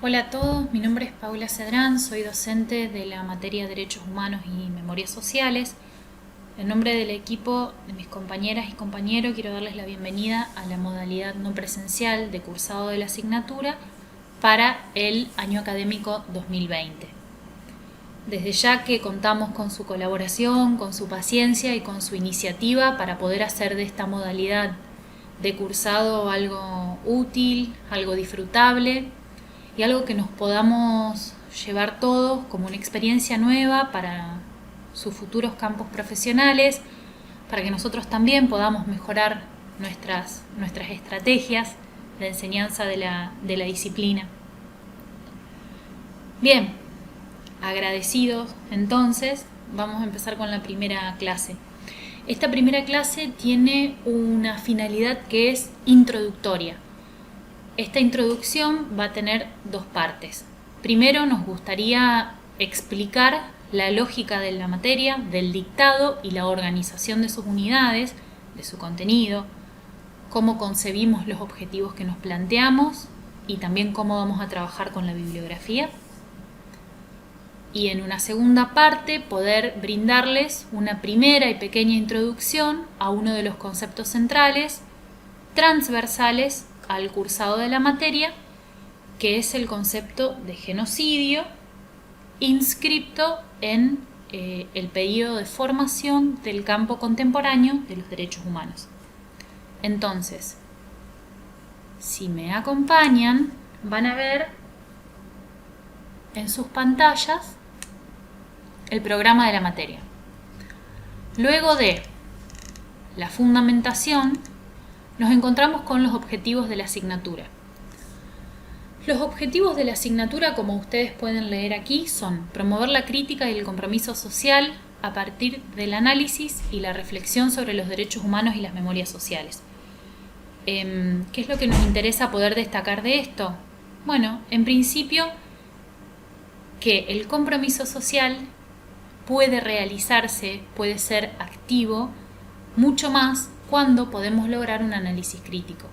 Hola a todos, mi nombre es Paula Cedrán, soy docente de la materia Derechos Humanos y Memorias Sociales. En nombre del equipo de mis compañeras y compañeros quiero darles la bienvenida a la modalidad no presencial de cursado de la asignatura para el año académico 2020. Desde ya que contamos con su colaboración, con su paciencia y con su iniciativa para poder hacer de esta modalidad de cursado algo útil, algo disfrutable y algo que nos podamos llevar todos como una experiencia nueva para sus futuros campos profesionales, para que nosotros también podamos mejorar nuestras estrategias de enseñanza de la disciplina. Bien, agradecidos entonces, vamos a empezar con la primera clase. Esta primera clase tiene una finalidad que es introductoria. Esta introducción va a tener dos partes. Primero nos gustaría explicar la lógica de la materia, del dictado y la organización de sus unidades, de su contenido, cómo concebimos los objetivos que nos planteamos y también cómo vamos a trabajar con la bibliografía. Y en una segunda parte poder brindarles una primera y pequeña introducción a uno de los conceptos centrales, transversales al cursado de la materia, que es el concepto de genocidio inscripto en el periodo de formación del campo contemporáneo de los derechos humanos. Entonces, si me acompañan, van a ver en sus pantallas el programa de la materia. Luego de la fundamentación, nos encontramos con los objetivos de la asignatura. Los objetivos de la asignatura, como ustedes pueden leer aquí, son promover la crítica y el compromiso social a partir del análisis y la reflexión sobre los derechos humanos y las memorias sociales. ¿Qué es lo que nos interesa poder destacar de esto? Bueno, en principio, que el compromiso social puede realizarse, puede ser activo, mucho más cuando podemos lograr un análisis crítico.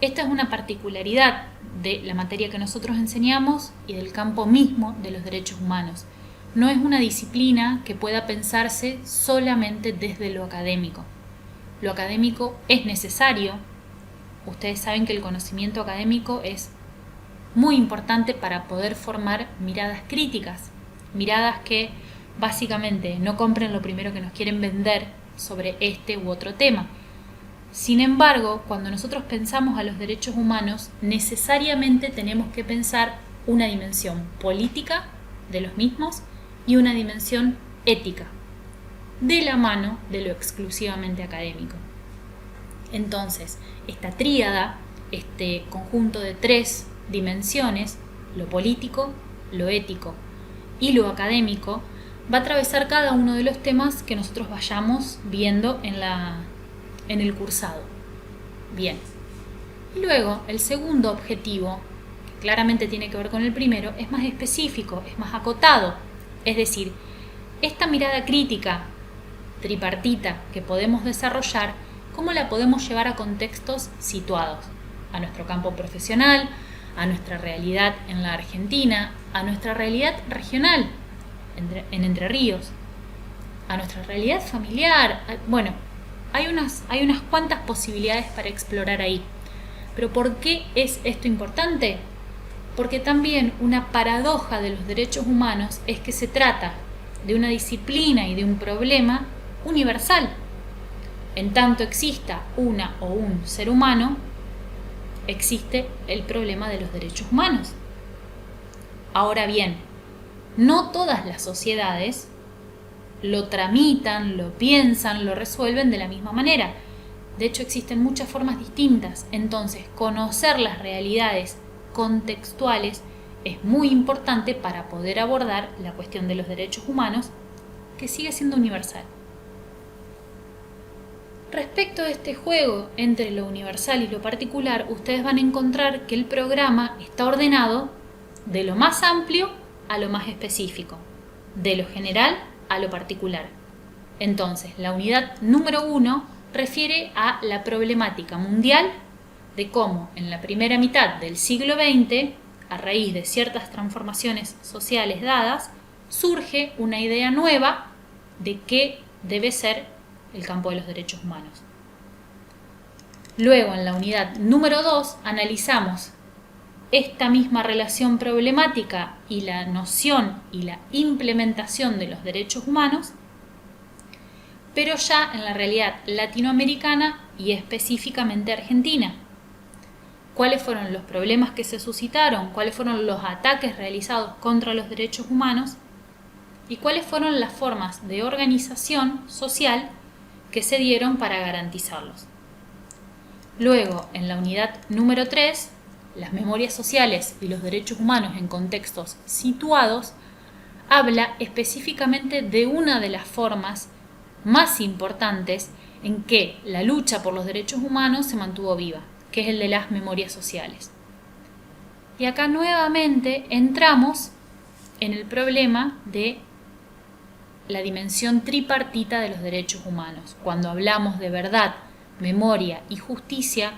Esta es una particularidad de la materia que nosotros enseñamos y del campo mismo de los derechos humanos. No es una disciplina que pueda pensarse solamente desde lo académico. Lo académico es necesario. Ustedes saben que el conocimiento académico es muy importante para poder formar miradas críticas, miradas que básicamente no compren lo primero que nos quieren vender sobre este u otro tema. Sin embargo, cuando nosotros pensamos a los derechos humanos, necesariamente tenemos que pensar una dimensión política de los mismos y una dimensión ética, de la mano de lo exclusivamente académico. Entonces, esta tríada, este conjunto de tres dimensiones, lo político, lo ético y lo académico, va a atravesar cada uno de los temas que nosotros vayamos viendo en el cursado. Bien. Y luego, el segundo objetivo, que claramente tiene que ver con el primero, es más específico, es más acotado. Es decir, esta mirada crítica tripartita que podemos desarrollar, ¿cómo la podemos llevar a contextos situados? A nuestro campo profesional, a nuestra realidad en la Argentina, a nuestra realidad regional en Entre Ríos, a nuestra realidad familiar. Bueno, hay unas cuantas posibilidades para explorar ahí. Pero ¿por qué es esto importante? Porque también una paradoja de los derechos humanos es que se trata de una disciplina y de un problema universal. En tanto exista una o un ser humano, existe el problema de los derechos humanos. Ahora bien, no todas las sociedades lo tramitan, lo piensan, lo resuelven de la misma manera. De hecho, existen muchas formas distintas. Entonces, conocer las realidades contextuales es muy importante para poder abordar la cuestión de los derechos humanos, que sigue siendo universal. Respecto a este juego entre lo universal y lo particular, ustedes van a encontrar que el programa está ordenado de lo más amplio a lo más específico, de lo general a lo particular. Entonces, la unidad número 1 refiere a la problemática mundial de cómo en la primera mitad del siglo XX a raíz de ciertas transformaciones sociales dadas, surge una idea nueva de qué debe ser el campo de los derechos humanos. Luego, en la unidad número 2, analizamos esta misma relación problemática y la noción y la implementación de los derechos humanos, pero ya en la realidad latinoamericana y específicamente argentina. ¿Cuáles fueron los problemas que se suscitaron? ¿Cuáles fueron los ataques realizados contra los derechos humanos? ¿Y cuáles fueron las formas de organización social que se dieron para garantizarlos? Luego, en la unidad número 3, las memorias sociales y los derechos humanos en contextos situados, habla específicamente de una de las formas más importantes en que la lucha por los derechos humanos se mantuvo viva, que es el de las memorias sociales. Y acá nuevamente entramos en el problema de la dimensión tripartita de los derechos humanos. Cuando hablamos de verdad, memoria y justicia,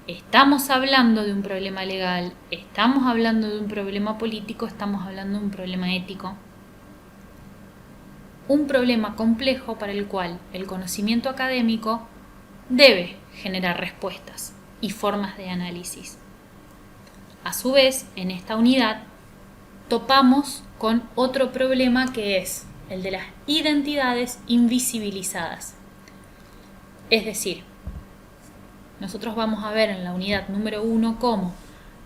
estamos hablando de un problema legal, estamos hablando de un problema político, estamos hablando de un problema ético. Un problema complejo para el cual el conocimiento académico debe generar respuestas y formas de análisis. A su vez, en esta unidad, topamos con otro problema que es el de las identidades invisibilizadas. Es decir, nosotros vamos a ver en la unidad número 1 cómo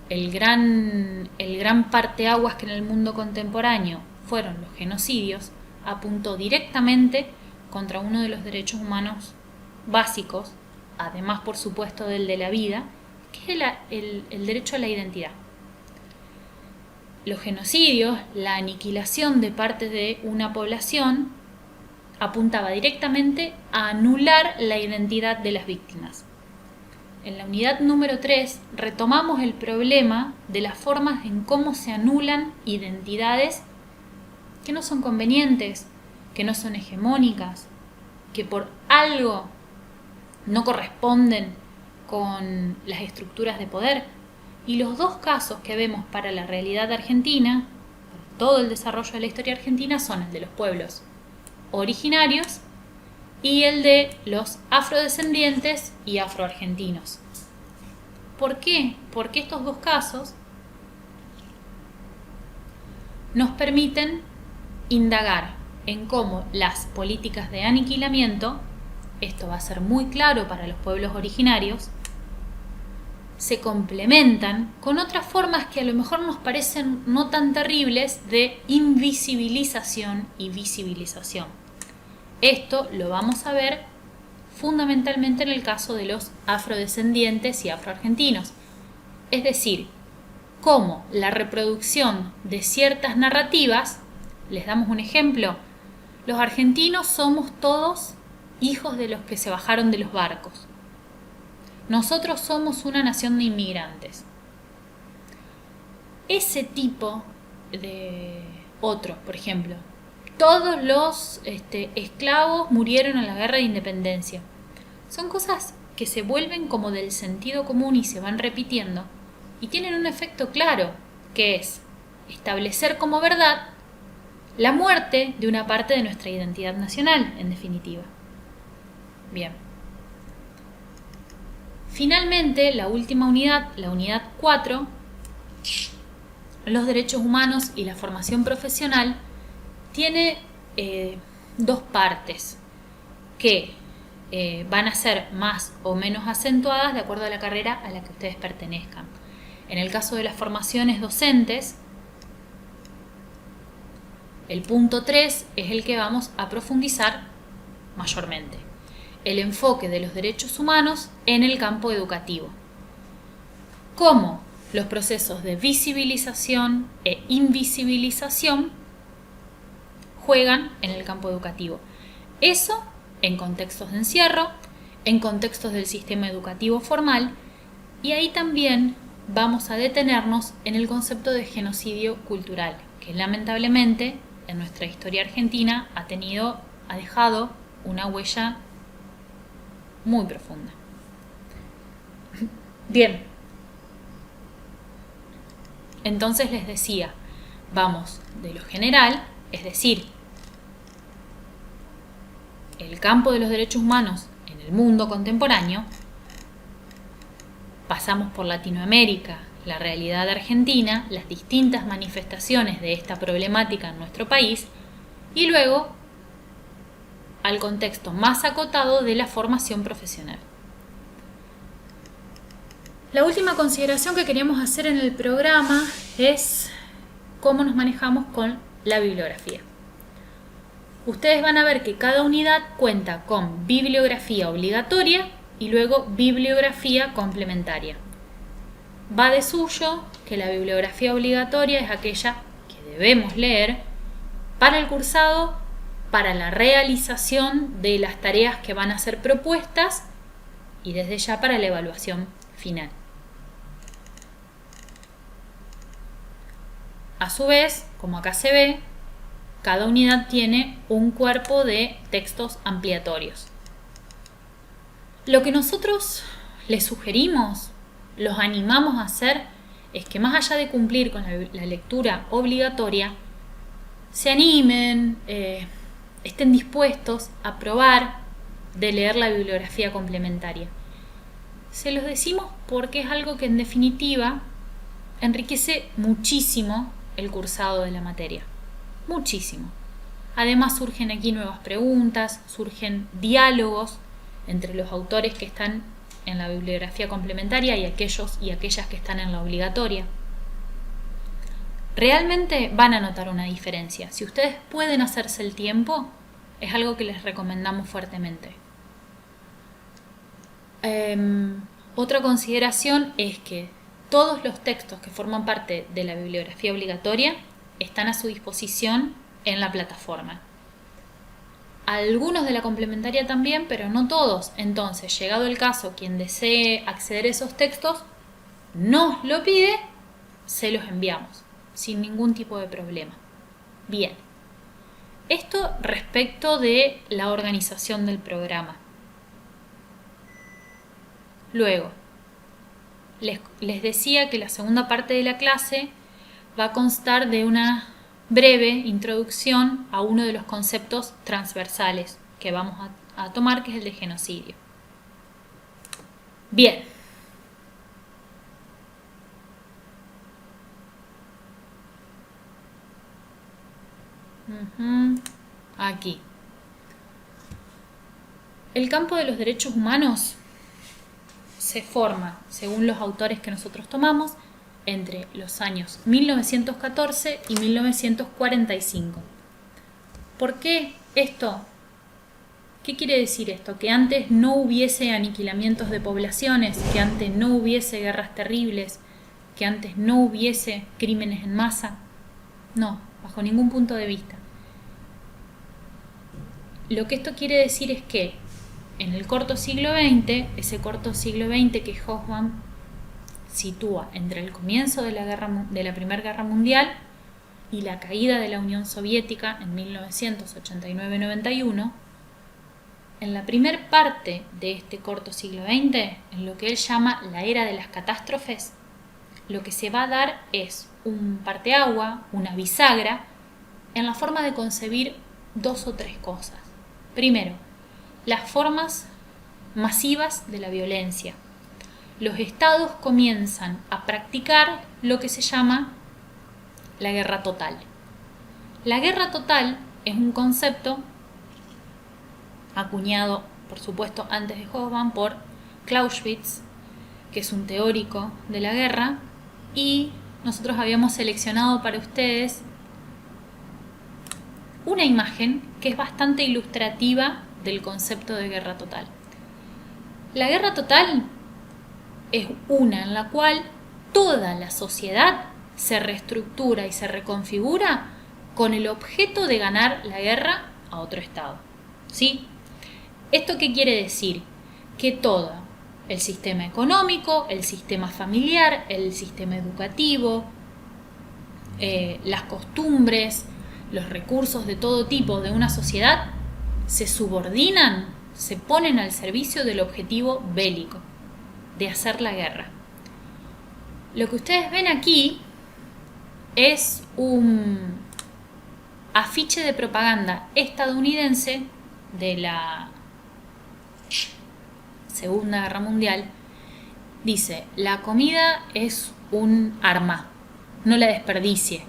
el gran parteaguas que en el mundo contemporáneo fueron los genocidios, apuntó directamente contra uno de los derechos humanos básicos, además por supuesto del de la vida, que es el derecho a la identidad. Los genocidios, la aniquilación de parte de una población, apuntaba directamente a anular la identidad de las víctimas. En la unidad número 3 retomamos el problema de las formas en cómo se anulan identidades que no son convenientes, que no son hegemónicas, que por algo no corresponden con las estructuras de poder. Y los dos casos que vemos para la realidad argentina, para todo el desarrollo de la historia argentina, son el de los pueblos originarios y el de los afrodescendientes y afroargentinos. ¿Por qué? Porque estos dos casos nos permiten indagar en cómo las políticas de aniquilamiento, esto va a ser muy claro para los pueblos originarios, se complementan con otras formas que a lo mejor nos parecen no tan terribles de invisibilización y visibilización. Esto lo vamos a ver fundamentalmente en el caso de los afrodescendientes y afroargentinos. Es decir, cómo la reproducción de ciertas narrativas, les damos un ejemplo, los argentinos somos todos hijos de los que se bajaron de los barcos. Nosotros somos una nación de inmigrantes. Ese tipo de otros, por ejemplo, todos los esclavos murieron en la guerra de independencia. Son cosas que se vuelven como del sentido común y se van repitiendo y tienen un efecto claro, que es establecer como verdad la muerte de una parte de nuestra identidad nacional, en definitiva. Bien. Finalmente, la última unidad, la unidad 4, los derechos humanos y la formación profesional, tiene dos partes que van a ser más o menos acentuadas de acuerdo a la carrera a la que ustedes pertenezcan. En el caso de las formaciones docentes, el punto 3 es el que vamos a profundizar mayormente. El enfoque de los derechos humanos en el campo educativo. Cómo los procesos de visibilización e invisibilización juegan en el campo educativo. Eso en contextos de encierro, en contextos del sistema educativo formal, y ahí también vamos a detenernos en el concepto de genocidio cultural, que lamentablemente en nuestra historia argentina ha dejado una huella muy profunda. Bien. Entonces les decía, vamos de lo general, es decir, el campo de los derechos humanos en el mundo contemporáneo, pasamos por Latinoamérica, la realidad argentina, las distintas manifestaciones de esta problemática en nuestro país y luego al contexto más acotado de la formación profesional. La última consideración que queríamos hacer en el programa es cómo nos manejamos con la bibliografía. Ustedes van a ver que cada unidad cuenta con bibliografía obligatoria y luego bibliografía complementaria. Va de suyo que la bibliografía obligatoria es aquella que debemos leer para el cursado, para la realización de las tareas que van a ser propuestas y desde ya para la evaluación final. A su vez, como acá se ve, cada unidad tiene un cuerpo de textos ampliatorios. Lo que nosotros les sugerimos, los animamos a hacer, es que más allá de cumplir con la lectura obligatoria, se animen, estén dispuestos a probar de leer la bibliografía complementaria. Se los decimos porque es algo que en definitiva enriquece muchísimo el cursado de la materia. Muchísimo. Además surgen aquí nuevas preguntas, surgen diálogos entre los autores que están en la bibliografía complementaria y aquellos y aquellas que están en la obligatoria. Realmente van a notar una diferencia. Si ustedes pueden hacerse el tiempo, es algo que les recomendamos fuertemente. Otra consideración es que todos los textos que forman parte de la bibliografía obligatoria están a su disposición en la plataforma. Algunos de la complementaria también, pero no todos. Entonces, llegado el caso, quien desee acceder a esos textos nos lo pide, se los enviamos sin ningún tipo de problema. Bien, esto respecto de la organización del programa. Luego, les decía que la segunda parte de la clase va a constar de una breve introducción a uno de los conceptos transversales que vamos a tomar, que es el de genocidio. Bien. Aquí. El campo de los derechos humanos se forma, según los autores que nosotros tomamos, entre los años 1914 y 1945. ¿Por qué esto? ¿Qué quiere decir esto? Que antes no hubiese aniquilamientos de poblaciones, que antes no hubiese guerras terribles, que antes no hubiese crímenes en masa. No, bajo ningún punto de vista. Lo que esto quiere decir es que en el corto siglo XX, ese corto siglo XX que Hobsbawm sitúa entre el comienzo de la Primera Guerra Mundial y la caída de la Unión Soviética en 1989-91, en la primer parte de este corto siglo XX, en lo que él llama la era de las catástrofes, lo que se va a dar es un parteagua, una bisagra, en la forma de concebir dos o tres cosas. Primero, las formas masivas de la violencia. Los estados comienzan a practicar lo que se llama la guerra total. La guerra total es un concepto acuñado, por supuesto, antes de Hobsbawm por Clausewitz, que es un teórico de la guerra, y nosotros habíamos seleccionado para ustedes una imagen que es bastante ilustrativa del concepto de guerra total. La guerra total es una en la cual toda la sociedad se reestructura y se reconfigura con el objeto de ganar la guerra a otro estado. ¿Sí? ¿Esto qué quiere decir? Que todo, el sistema económico, el sistema familiar, el sistema educativo, las costumbres, los recursos de todo tipo de una sociedad se subordinan, se ponen al servicio del objetivo bélico, de hacer la guerra. Lo que ustedes ven aquí es un afiche de propaganda estadounidense de la Segunda Guerra Mundial. Dice: la comida es un arma, no la desperdicie.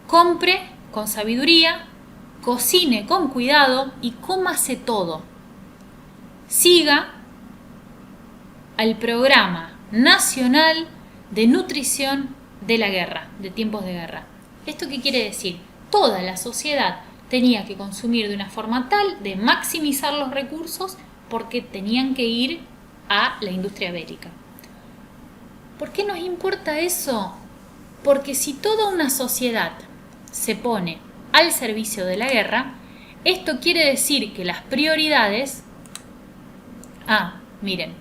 Compre con sabiduría, cocine con cuidado y cómase todo. Siga al Programa Nacional de Nutrición de la Guerra, de tiempos de guerra. ¿Esto qué quiere decir? Toda la sociedad tenía que consumir de una forma tal de maximizar los recursos porque tenían que ir a la industria bélica. ¿Por qué nos importa eso? Porque si toda una sociedad se pone al servicio de la guerra, esto quiere decir que las prioridades... miren.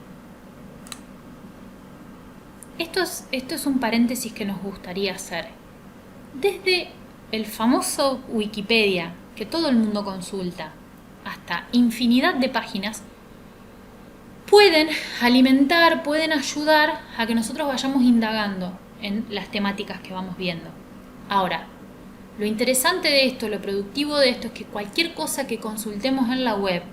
Esto es un paréntesis que nos gustaría hacer. Desde el famoso Wikipedia, que todo el mundo consulta, hasta infinidad de páginas, pueden alimentar, pueden ayudar a que nosotros vayamos indagando en las temáticas que vamos viendo. Ahora, lo interesante de esto, lo productivo de esto es que cualquier cosa que consultemos en la web,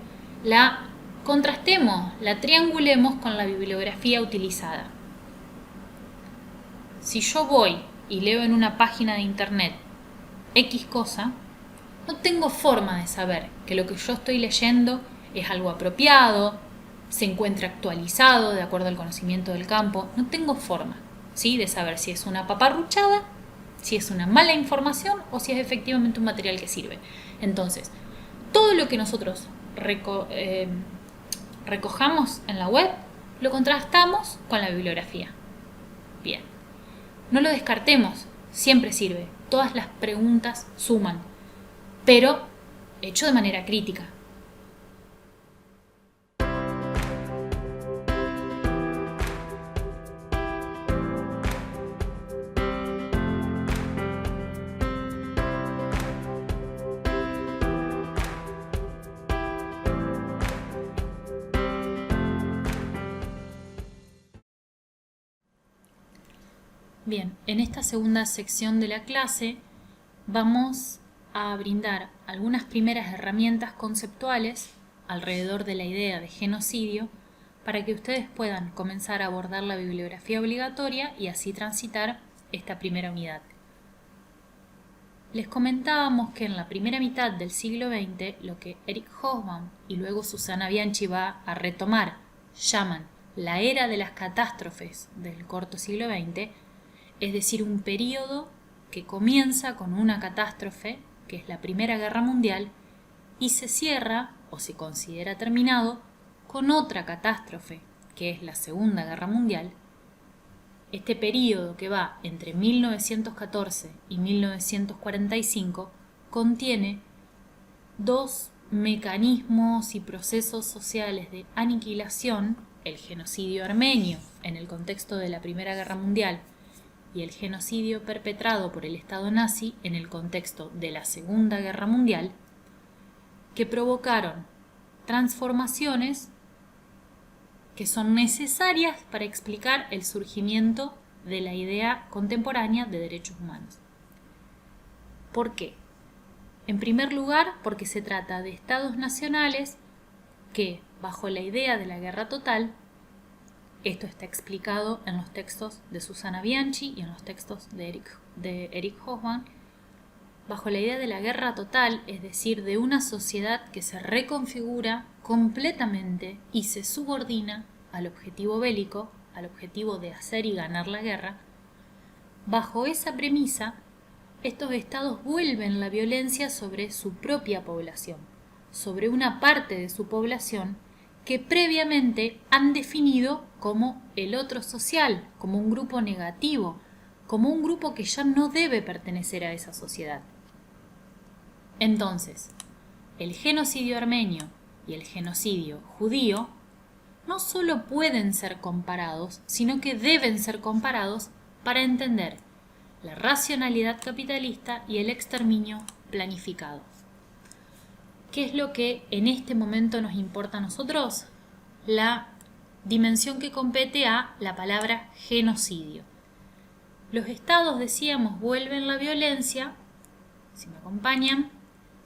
la contrastemos, la triangulemos con la bibliografía utilizada. Si yo voy y leo en una página de internet X cosa, no tengo forma de saber que lo que yo estoy leyendo es algo apropiado, se encuentra actualizado de acuerdo al conocimiento del campo. No tengo forma, ¿sí?, de saber si es una paparruchada, si es una mala información o si es efectivamente un material que sirve. Entonces, todo lo que nosotros recojamos en la web lo contrastamos con la bibliografía. Bien, no lo descartemos, siempre sirve. Todas las preguntas suman, pero hecho de manera crítica. Bien, en esta segunda sección de la clase vamos a brindar algunas primeras herramientas conceptuales alrededor de la idea de genocidio para que ustedes puedan comenzar a abordar la bibliografía obligatoria y así transitar esta primera unidad. Les comentábamos que en la primera mitad del siglo XX lo que Eric Hobsbawm y luego Susana Bianchi va a retomar llaman la era de las catástrofes del corto siglo XX, es decir, un periodo que comienza con una catástrofe, que es la Primera Guerra Mundial, y se cierra, o se considera terminado, con otra catástrofe, que es la Segunda Guerra Mundial. Este periodo, que va entre 1914 y 1945, contiene dos mecanismos y procesos sociales de aniquilación: el genocidio armenio en el contexto de la Primera Guerra Mundial y el genocidio perpetrado por el Estado nazi en el contexto de la Segunda Guerra Mundial, que provocaron transformaciones que son necesarias para explicar el surgimiento de la idea contemporánea de derechos humanos. ¿Por qué? En primer lugar, porque se trata de estados nacionales que, bajo la idea de la guerra total, esto está explicado en los textos de Susana Bianchi y en los textos de Eric Hobsbawm, bajo la idea de la guerra total, es decir, de una sociedad que se reconfigura completamente y se subordina al objetivo bélico, al objetivo de hacer y ganar la guerra. Bajo esa premisa, estos estados vuelven la violencia sobre su propia población, sobre una parte de su población que previamente han definido como el otro social, como un grupo negativo, como un grupo que ya no debe pertenecer a esa sociedad. Entonces, el genocidio armenio y el genocidio judío no solo pueden ser comparados, sino que deben ser comparados para entender la racionalidad capitalista y el exterminio planificado. ¿Qué es lo que en este momento nos importa a nosotros? La dimensión que compete a la palabra genocidio. Los estados, decíamos, vuelven la violencia, si me acompañan,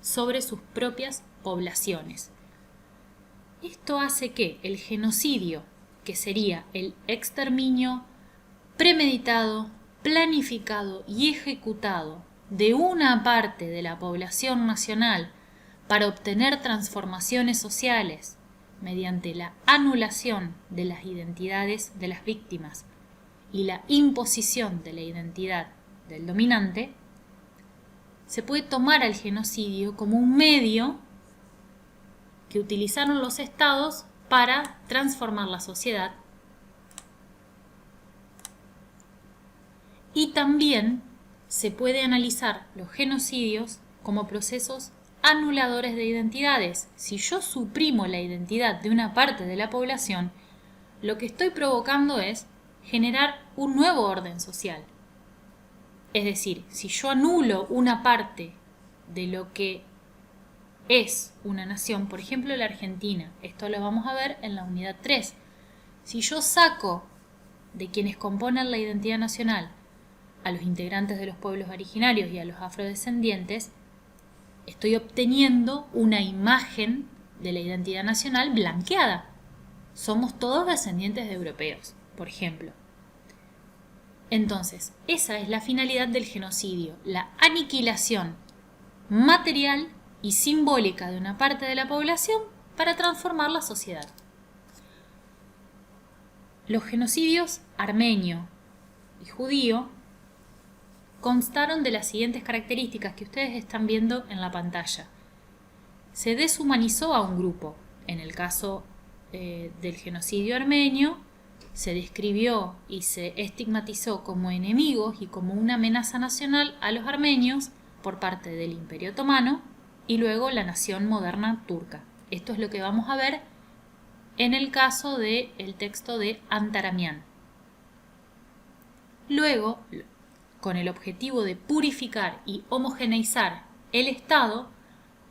sobre sus propias poblaciones. Esto hace que el genocidio, que sería el exterminio premeditado, planificado y ejecutado de una parte de la población nacional para obtener transformaciones sociales mediante la anulación de las identidades de las víctimas y la imposición de la identidad del dominante, se puede tomar al genocidio como un medio que utilizaron los estados para transformar la sociedad. Y también se puede analizar los genocidios como procesos anuladores de identidades. Si yo suprimo la identidad de una parte de la población, lo que estoy provocando es generar un nuevo orden social. Es decir, si yo anulo una parte de lo que es una nación, por ejemplo la Argentina, esto lo vamos a ver en la unidad 3. Si yo saco de quienes componen la identidad nacional a los integrantes de los pueblos originarios y a los afrodescendientes, estoy obteniendo una imagen de la identidad nacional blanqueada. Somos todos descendientes de europeos, por ejemplo. Entonces, esa es la finalidad del genocidio, la aniquilación material y simbólica de una parte de la población para transformar la sociedad. Los genocidios armenio y judío constaron de las siguientes características que ustedes están viendo en la pantalla. Se deshumanizó a un grupo. En el caso del genocidio armenio, se describió y se estigmatizó como enemigos y como una amenaza nacional a los armenios por parte del Imperio Otomano y luego la nación moderna turca. Esto es lo que vamos a ver en el caso del texto de Antaramián. Luego, con el objetivo de purificar y homogeneizar el Estado,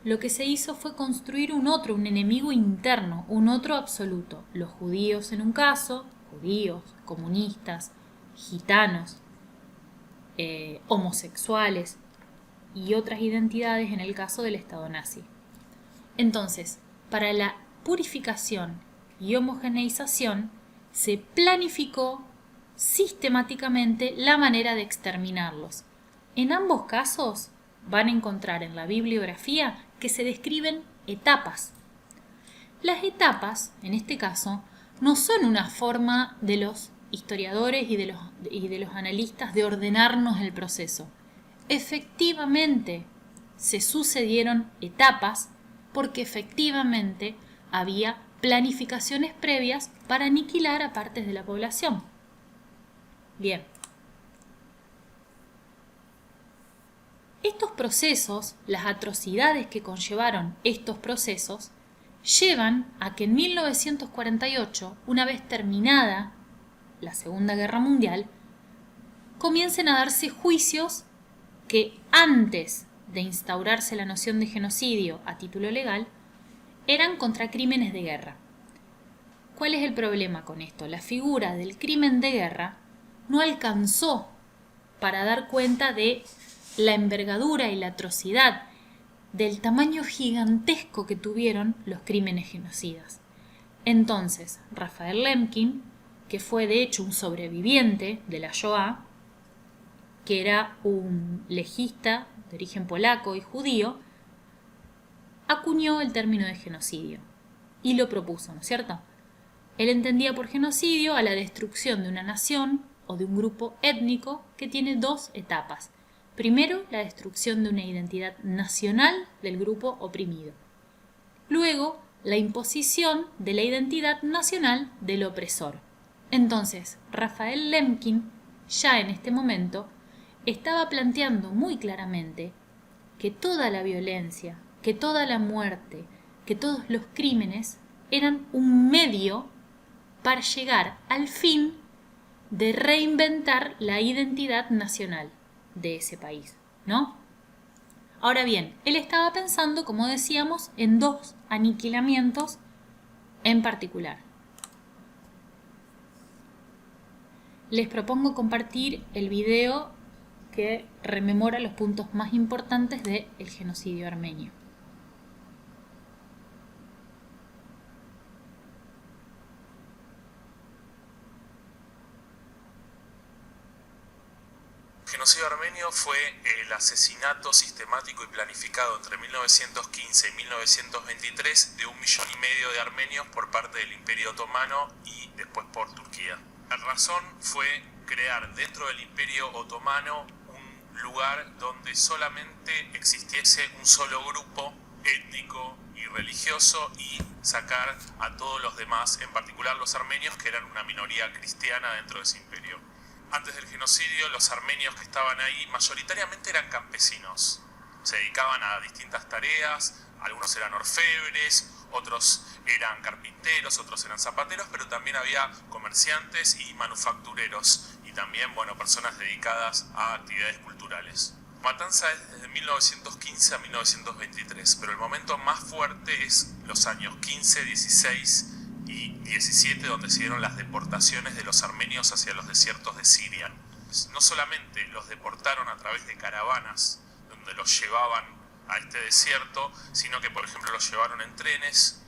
lo que se hizo fue construir un enemigo interno, un otro absoluto. Los judíos en un caso, judíos, comunistas, gitanos, homosexuales y otras identidades en el caso del Estado nazi. Entonces, para la purificación y homogeneización se planificó sistemáticamente la manera de exterminarlos. En ambos casos van a encontrar en la bibliografía que se describen etapas. Las etapas, en este caso, no son una forma de los historiadores y de los analistas de ordenarnos el proceso. Efectivamente, se sucedieron etapas porque efectivamente había planificaciones previas para aniquilar a partes de la población. Bien. Estos procesos, las atrocidades que conllevaron estos procesos, llevan a que en 1948, una vez terminada la Segunda Guerra Mundial, comiencen a darse juicios que antes de instaurarse la noción de genocidio a título legal, eran contra crímenes de guerra. ¿Cuál es el problema con esto? La figura del crimen de guerra no alcanzó para dar cuenta de la envergadura y la atrocidad, del tamaño gigantesco que tuvieron los crímenes genocidas. Entonces, Raphael Lemkin, que fue de hecho un sobreviviente de la Shoah, que era un legista de origen polaco y judío, acuñó el término de genocidio y lo propuso, ¿no es cierto? Él entendía por genocidio a la destrucción de una nación o de un grupo étnico que tiene dos etapas. Primero, la destrucción de una identidad nacional del grupo oprimido. Luego, la imposición de la identidad nacional del opresor. Entonces, Raphael Lemkin, ya en este momento, estaba planteando muy claramente que toda la violencia, que toda la muerte, que todos los crímenes eran un medio para llegar al fin de reinventar la identidad nacional de ese país, ¿no? Ahora bien, él estaba pensando, como decíamos, en dos aniquilamientos en particular. les propongo compartir el video que rememora los puntos más importantes del genocidio armenio. El genocidio armenio fue el asesinato sistemático y planificado entre 1915 y 1923 de 1,5 millones de armenios por parte del Imperio Otomano y después por Turquía. La razón fue crear dentro del Imperio Otomano un lugar donde solamente existiese un solo grupo étnico y religioso y sacar a todos los demás, en particular los armenios, que eran una minoría cristiana dentro de ese imperio. Antes del genocidio, los armenios que estaban ahí mayoritariamente eran campesinos. Se dedicaban a distintas tareas, algunos eran orfebres, otros eran carpinteros, otros eran zapateros, pero también había comerciantes y manufactureros y también, personas dedicadas a actividades culturales. Matanza es desde 1915 a 1923, pero el momento más fuerte es los años 15, 16 y 17, donde se dieron las deportaciones de los armenios hacia los desiertos de Siria. No solamente los deportaron a través de caravanas, donde los llevaban a este desierto, sino que, por ejemplo, los llevaron en trenes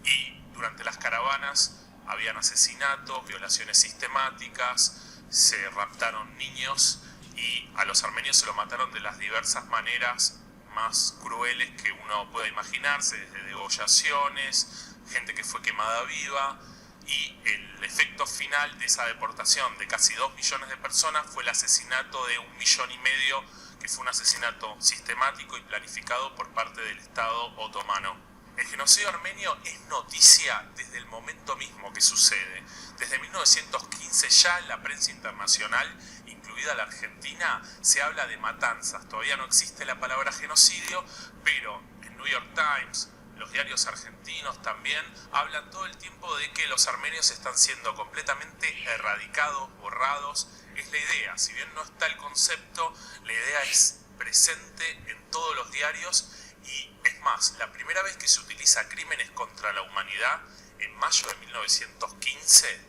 y durante las caravanas habían asesinatos, violaciones sistemáticas, se raptaron niños y a los armenios se lo mataron de las diversas maneras más crueles que uno pueda imaginarse, desde degollaciones, gente que fue quemada viva, y el efecto final de esa deportación de casi 2 millones de personas fue el asesinato de 1,5 millones, que fue un asesinato sistemático y planificado por parte del Estado otomano. El genocidio armenio es noticia desde el momento mismo que sucede. Desde 1915 ya en la prensa internacional, incluida la Argentina, se habla de matanzas. Todavía no existe la palabra genocidio, pero en New York Times, los diarios argentinos también hablan todo el tiempo de que los armenios están siendo completamente erradicados, borrados. Es la idea, si bien no está el concepto, la idea es presente en todos los diarios y es más, la primera vez que se utiliza crímenes contra la humanidad en mayo de 1915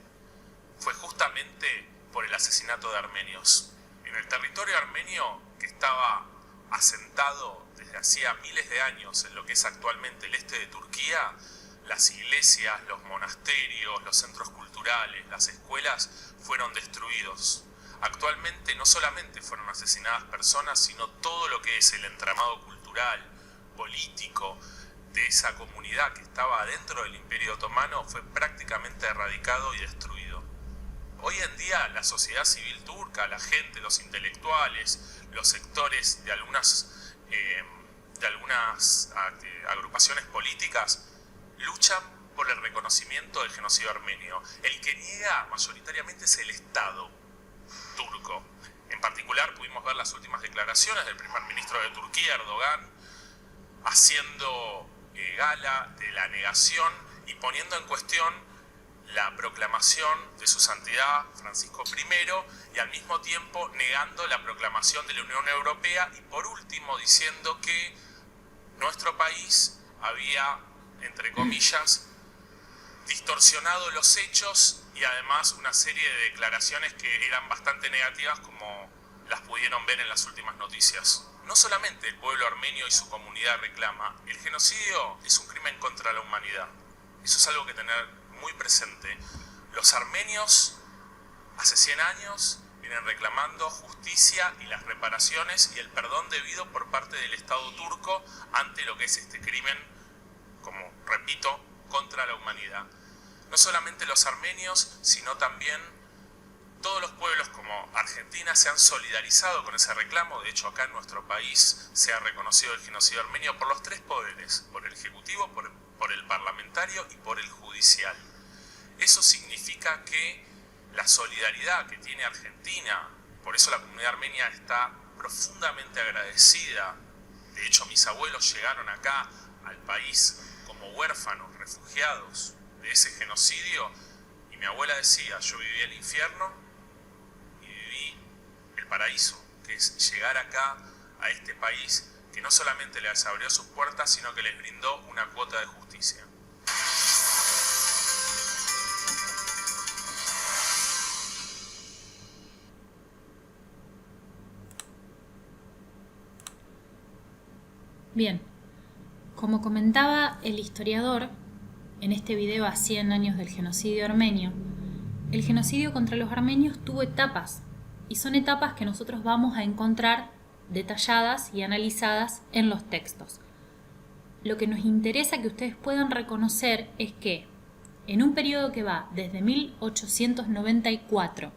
fue justamente por el asesinato de armenios. En el territorio armenio, que estaba asentado desde hacía miles de años en lo que es actualmente el este de Turquía, las iglesias, los monasterios, los centros culturales, las escuelas fueron destruidos. Actualmente no solamente fueron asesinadas personas, sino todo lo que es el entramado cultural, político de esa comunidad que estaba dentro del Imperio Otomano fue prácticamente erradicado y destruido. Hoy en día la sociedad civil turca, la gente, los intelectuales, los sectores de algunas agrupaciones políticas luchan por el reconocimiento del genocidio armenio. El que niega mayoritariamente es el Estado turco. En particular pudimos ver las últimas declaraciones del primer ministro de Turquía, Erdogan, haciendo gala de la negación y poniendo en cuestión la proclamación de su santidad Francisco I y al mismo tiempo negando la proclamación de la Unión Europea y por último diciendo que nuestro país había, entre comillas, distorsionado los hechos y además una serie de declaraciones que eran bastante negativas como las pudieron ver en las últimas noticias. No solamente el pueblo armenio y su comunidad reclama, el genocidio es un crimen contra la humanidad. Eso es algo que tener muy presente. Los armenios hace 100 años vienen reclamando justicia y las reparaciones y el perdón debido por parte del Estado turco ante lo que es este crimen, como repito, contra la humanidad. No solamente los armenios, sino también todos los pueblos como Argentina se han solidarizado con ese reclamo. De hecho, acá en nuestro país se ha reconocido el genocidio armenio por los 3 poderes, por el ejecutivo, por el parlamentario y por el judicial. Eso significa que la solidaridad que tiene Argentina, por eso la comunidad armenia está profundamente agradecida. De hecho, mis abuelos llegaron acá al país como huérfanos, refugiados de ese genocidio, y mi abuela decía, yo viví el infierno y viví el paraíso, que es llegar acá a este país que no solamente les abrió sus puertas, sino que les brindó una cuota de justicia. Bien, como comentaba el historiador en este video a 100 años del genocidio armenio, el genocidio contra los armenios tuvo etapas, y son etapas que nosotros vamos a encontrar detalladas y analizadas en los textos. Lo que nos interesa que ustedes puedan reconocer es que en un periodo que va desde 1894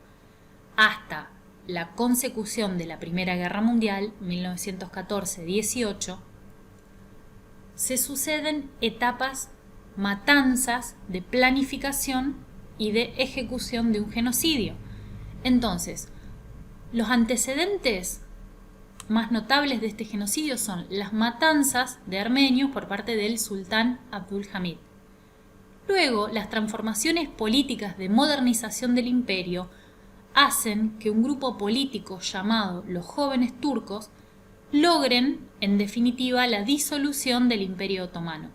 hasta la consecución de la Primera Guerra Mundial, 1914-18, se suceden etapas, matanzas de planificación y de ejecución de un genocidio. Entonces, los antecedentes más notables de este genocidio son las matanzas de armenios por parte del sultán Abdul-Hamid. Luego, las transformaciones políticas de modernización del imperio hacen que un grupo político llamado los jóvenes turcos logren, en definitiva, la disolución del Imperio Otomano.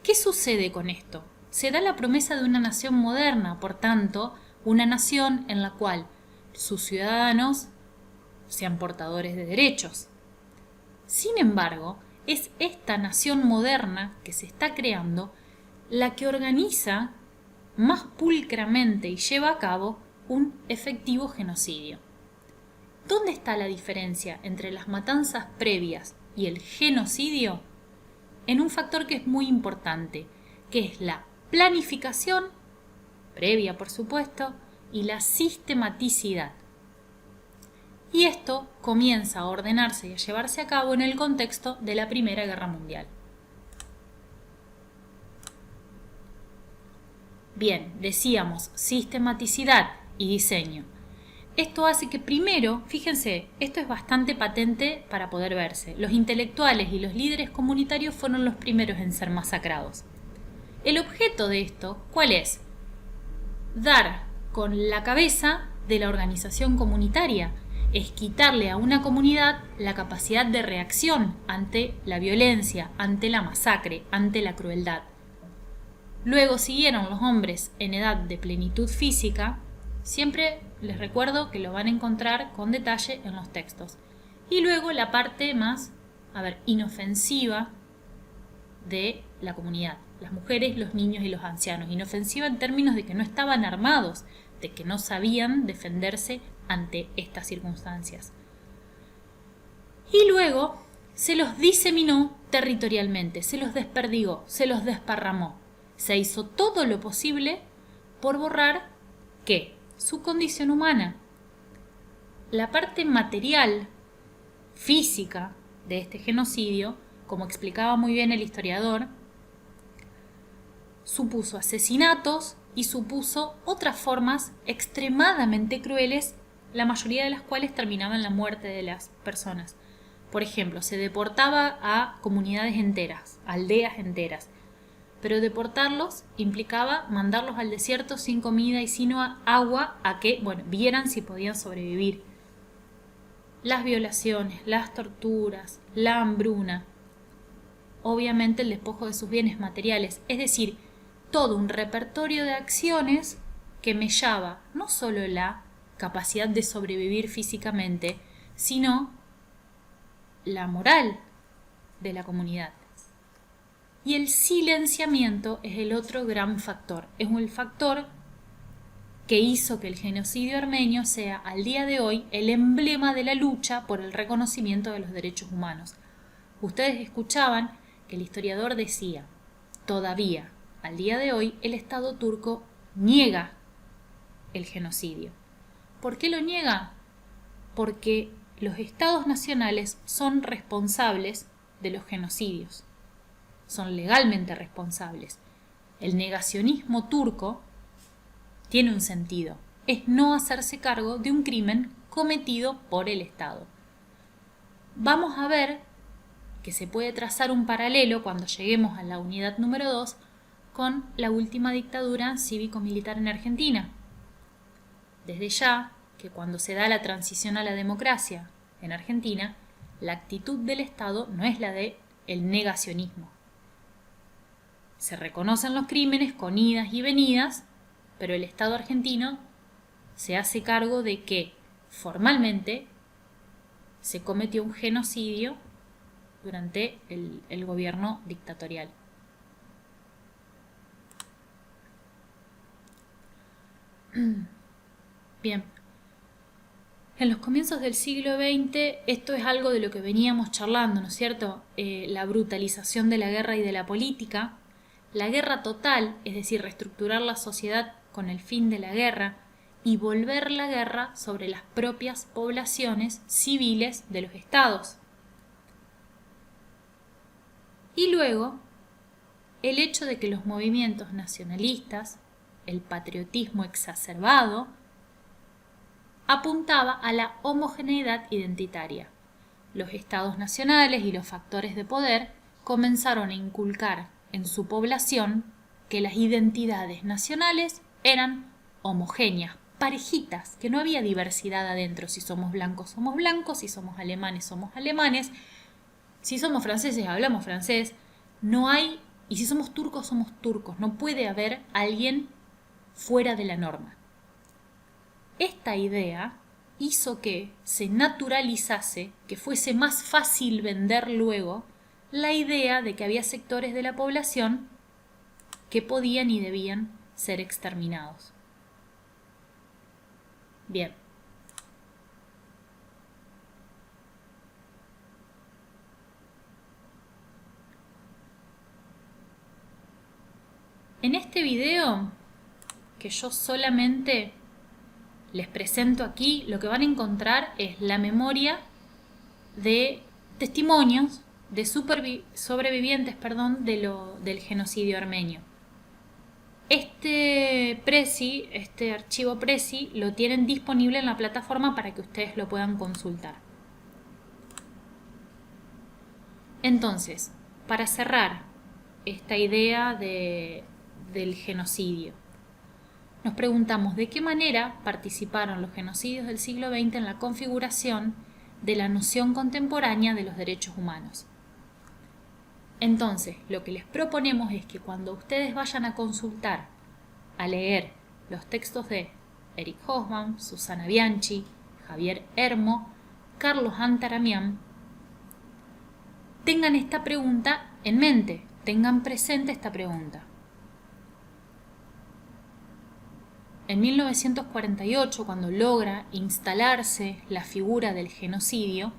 ¿Qué sucede con esto? Se da la promesa de una nación moderna, por tanto, una nación en la cual sus ciudadanos sean portadores de derechos. Sin embargo, es esta nación moderna que se está creando la que organiza más pulcramente y lleva a cabo un efectivo genocidio. ¿Dónde está la diferencia entre las matanzas previas y el genocidio? En un factor que es muy importante, que es la planificación, previa por supuesto, y la sistematicidad. Y esto comienza a ordenarse y a llevarse a cabo en el contexto de la Primera Guerra Mundial. Bien, decíamos sistematicidad y diseño. Esto hace que primero, fíjense, esto es bastante patente para poder verse. Los intelectuales y los líderes comunitarios fueron los primeros en ser masacrados. El objeto de esto, ¿cuál es? Dar con la cabeza de la organización comunitaria. Es quitarle a una comunidad la capacidad de reacción ante la violencia, ante la masacre, ante la crueldad. Luego siguieron los hombres en edad de plenitud física. Siempre les recuerdo que lo van a encontrar con detalle en los textos. Y luego la parte más, inofensiva de la comunidad. Las mujeres, los niños y los ancianos. Inofensiva en términos de que no estaban armados, de que no sabían defenderse ante estas circunstancias. Y luego se los diseminó territorialmente, se los desperdigó, se los desparramó. Se hizo todo lo posible por borrar ¿qué? Su condición humana. La parte material, física de este genocidio, como explicaba muy bien el historiador, supuso asesinatos y supuso otras formas extremadamente crueles, la mayoría de las cuales terminaban en la muerte de las personas. Por ejemplo, se deportaba a comunidades enteras, aldeas enteras. Pero deportarlos implicaba mandarlos al desierto sin comida y sin agua a que, vieran si podían sobrevivir. Las violaciones, las torturas, la hambruna, obviamente el despojo de sus bienes materiales, es decir, todo un repertorio de acciones que mellaba no solo la capacidad de sobrevivir físicamente, sino la moral de la comunidad. Y el silenciamiento es el otro gran factor. Es el factor que hizo que el genocidio armenio sea al día de hoy el emblema de la lucha por el reconocimiento de los derechos humanos. Ustedes escuchaban que el historiador decía, todavía, al día de hoy, el Estado turco niega el genocidio. ¿Por qué lo niega? Porque los estados nacionales son responsables de los genocidios. Son legalmente responsables. El negacionismo turco tiene un sentido. Es no hacerse cargo de un crimen cometido por el Estado. Vamos a ver que se puede trazar un paralelo cuando lleguemos a la unidad número 2 con la última dictadura cívico-militar en Argentina. Desde ya que cuando se da la transición a la democracia en Argentina, la actitud del Estado no es la de el negacionismo. Se reconocen los crímenes con idas y venidas, pero el Estado argentino se hace cargo de que formalmente se cometió un genocidio durante el gobierno dictatorial. Bien, en los comienzos del siglo XX esto es algo de lo que veníamos charlando, ¿no es cierto? La brutalización de la guerra y de la política, la guerra total, es decir, reestructurar la sociedad con el fin de la guerra y volver la guerra sobre las propias poblaciones civiles de los estados. Y luego, el hecho de que los movimientos nacionalistas, el patriotismo exacerbado, apuntaba a la homogeneidad identitaria. Los estados nacionales y los factores de poder comenzaron a inculcar en su población que las identidades nacionales eran homogéneas, parejitas, que no había diversidad adentro. Si somos blancos, si somos alemanes, si somos franceses, hablamos francés. No hay, y si somos turcos, no puede haber alguien fuera de la norma. Esta idea hizo que se naturalizase, que fuese más fácil vender luego la idea de que había sectores de la población que podían y debían ser exterminados. Bien. En este video, que yo solamente les presento aquí, lo que van a encontrar es la memoria de testimonios de sobrevivientes del genocidio armenio. Este archivo Prezi, lo tienen disponible en la plataforma para que ustedes lo puedan consultar. Entonces, para cerrar esta idea del genocidio, nos preguntamos de qué manera participaron los genocidios del siglo XX en la configuración de la noción contemporánea de los derechos humanos. Entonces, lo que les proponemos es que cuando ustedes vayan a consultar, a leer los textos de Eric Hobsbawm, Susana Bianchi, Javier Hermo, Carlos Antaramian, tengan esta pregunta en mente, tengan presente esta pregunta. En 1948, cuando logra instalarse la figura del genocidio,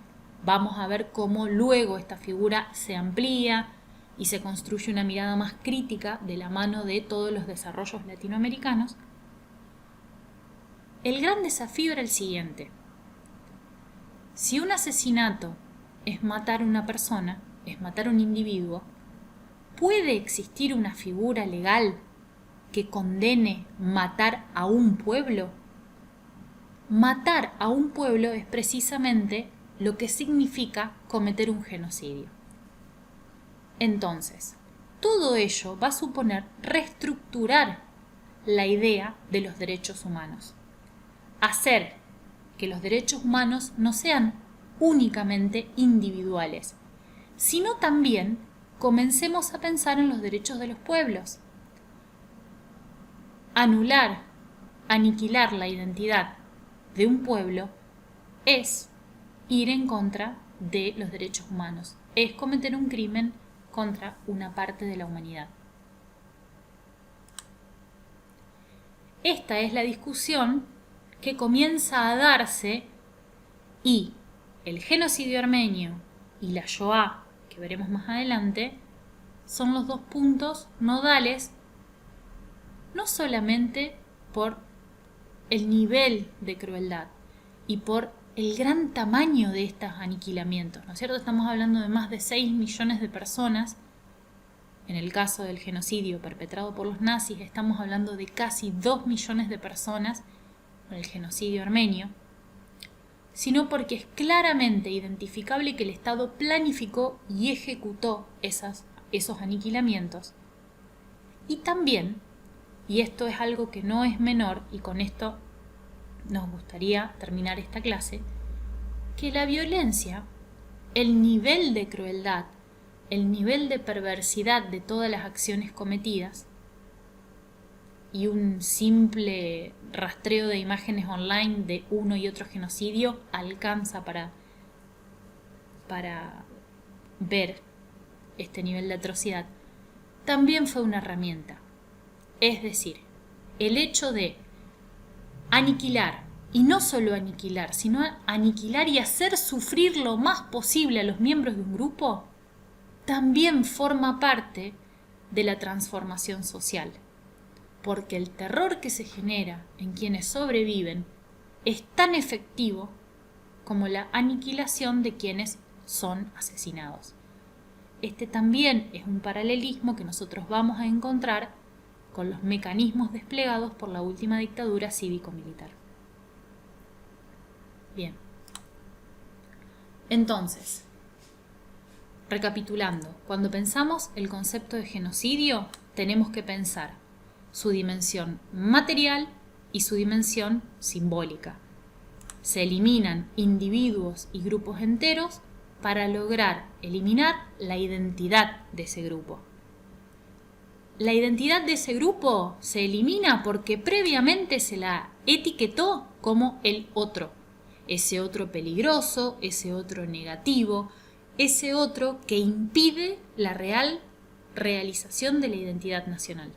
vamos a ver cómo luego esta figura se amplía y se construye una mirada más crítica de la mano de todos los desarrollos latinoamericanos. El gran desafío era el siguiente. Si un asesinato es matar a una persona, es matar a un individuo, ¿puede existir una figura legal que condene matar a un pueblo? Matar a un pueblo es precisamente lo que significa cometer un genocidio. Entonces, todo ello va a suponer reestructurar la idea de los derechos humanos, hacer que los derechos humanos no sean únicamente individuales, sino también comencemos a pensar en los derechos de los pueblos. Aniquilar la identidad de un pueblo es ir en contra de los derechos humanos, es cometer un crimen contra una parte de la humanidad. Esta es la discusión que comienza a darse y el genocidio armenio y la Shoah, que veremos más adelante, son los dos puntos nodales, no solamente por el nivel de crueldad y por el gran tamaño de estos aniquilamientos, ¿no es cierto? Estamos hablando de más de 6 millones de personas. En el caso del genocidio perpetrado por los nazis, estamos hablando de casi 2 millones de personas con el genocidio armenio, sino porque es claramente identificable que el Estado planificó y ejecutó esos aniquilamientos. Y también, y esto es algo que no es menor, y con esto nos gustaría terminar esta clase, que la violencia, el nivel de crueldad, el nivel de perversidad de todas las acciones cometidas y un simple rastreo de imágenes online de uno y otro genocidio alcanza para ver este nivel de atrocidad, también fue una herramienta. Es decir, el hecho de aniquilar, y no solo aniquilar, sino aniquilar y hacer sufrir lo más posible a los miembros de un grupo, también forma parte de la transformación social. Porque el terror que se genera en quienes sobreviven es tan efectivo como la aniquilación de quienes son asesinados. Este también es un paralelismo que nosotros vamos a encontrar con los mecanismos desplegados por la última dictadura cívico-militar. Bien. Entonces, recapitulando, cuando pensamos el concepto de genocidio, tenemos que pensar su dimensión material y su dimensión simbólica. Se eliminan individuos y grupos enteros para lograr eliminar la identidad de ese grupo. La identidad de ese grupo se elimina porque previamente se la etiquetó como el otro, ese otro peligroso, ese otro negativo, ese otro que impide la real realización de la identidad nacional.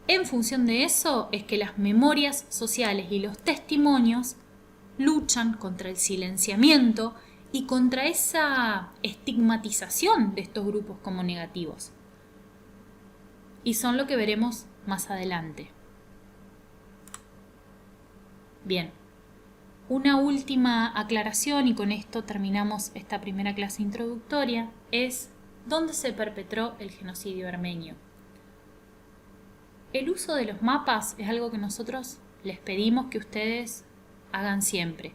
En función de eso es que las memorias sociales y los testimonios luchan contra el silenciamiento y contra esa estigmatización de estos grupos como negativos. Y son lo que veremos más adelante. Bien, una última aclaración y con esto terminamos esta primera clase introductoria es ¿dónde se perpetró el genocidio armenio? El uso de los mapas es algo que nosotros les pedimos que ustedes hagan siempre.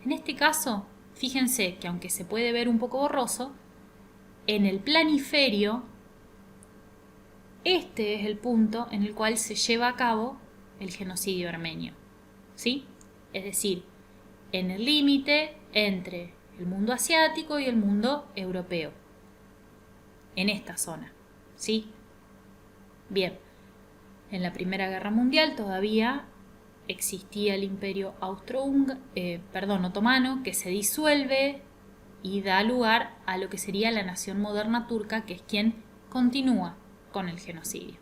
En este caso, fíjense que aunque se puede ver un poco borroso, en el planiferio, este es el punto en el cual se lleva a cabo el genocidio armenio. ¿Sí? Es decir, en el límite entre el mundo asiático y el mundo europeo. En esta zona. ¿Sí? Bien. En la Primera Guerra Mundial todavía existía el imperio otomano, que se disuelve y da lugar a lo que sería la nación moderna turca, que es quien continúa con el genocidio.